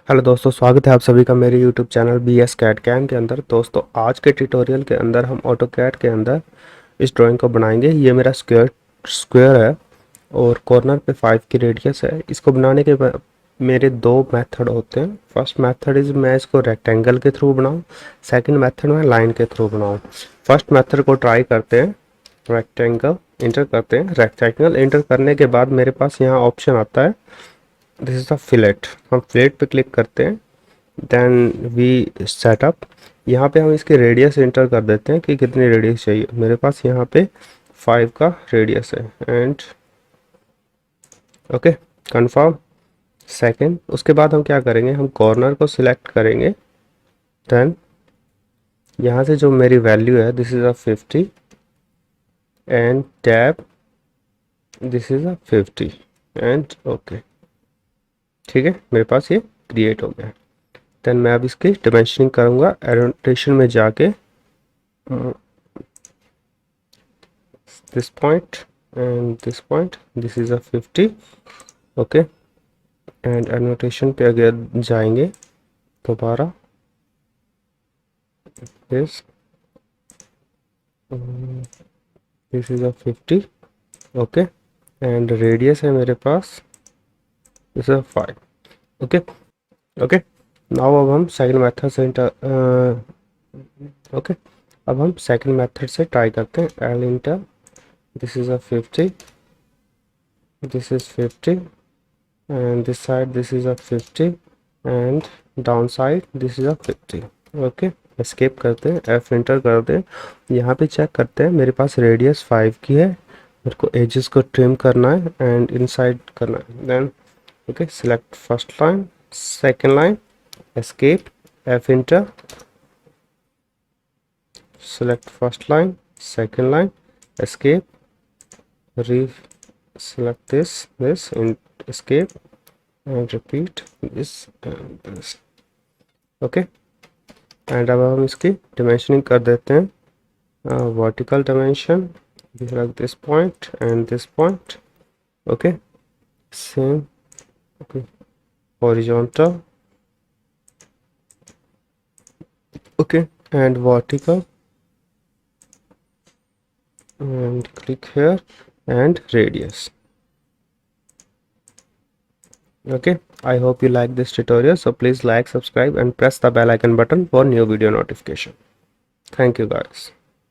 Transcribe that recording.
Hello दोस्तों, स्वागत है आप सभी का मेरे YouTube channel B S CAD CAM के अंदर। दोस्तों आज के ट्यूटोरियल के अंदर हम ऑटो कैड के अंदर इस ड्राइंग को बनाएंगे। ये मेरा स्क्वायर है और कॉर्नर पे 5 की रेडियस है। इसको बनाने के मेरे दो मेथड होते हैं। फर्स्ट मेथड इज मैं इसको रेक्टेंगल के थ्रू बनाऊं, सेकंड मेथड में लाइन के थ्रू बनाऊं। फर्स्ट मेथड को ट्राई करते हैं। रेक्टेंगल इंटर करते हैं। रेक्टेंगल इंटर करने के बाद मेरे पास यहाँ ऑप्शन आता है, दिस इज द फिलेट। हम फिलेट पे क्लिक करते हैं, देन वी सेटअप। यहाँ पे हम इसकी रेडियस इंटर कर देते हैं कि कितनी रेडियस चाहिए। मेरे पास यहाँ पे 5 का रेडियस है एंड ओके कंफर्म। सेकंड, उसके बाद हम क्या करेंगे, हम कॉर्नर को सिलेक्ट करेंगे। देन यहाँ से जो मेरी वैल्यू है, this is a 50 and tab, this is a 50 and okay. ठीक है, मेरे पास ये क्रिएट हो गया। देन मैं अब इसकी डिमेंशनिंग करूँगा। एनोटेशन में जाके this point and this point, this is a 50 okay. And annotation पे अगर जाएंगे दोबारा, this this is a 50 okay. And radius है मेरे पास, this is a 5 okay okay. Now अब हम सेकंड मेथड से ओके, अब हम सेकंड मेथड से ट्राई करते हैं। L inter, this is a 50, this is 50 and this side this is a 50 and down side this is a 50 okay. Escape करते हैं, एफ इंटर करते हैं। यहाँ पे चेक करते हैं, मेरे पास रेडियस 5 की है। मेरे को एजेस को ट्रिम करना है एंड इनसाइड करना है। Then okay, select first line, second line, escape, F enter, select first line, second line, escape, select this and escape and repeat this and this okay। And अब हम इसकी dimensioning कर देते हैं। Vertical dimension, like this point and this point okay, same okay, horizontal okay and vertical and click here and radius okay। I hope you like this tutorial, so please like, subscribe and press the bell icon button for new video notification. Thank you guys.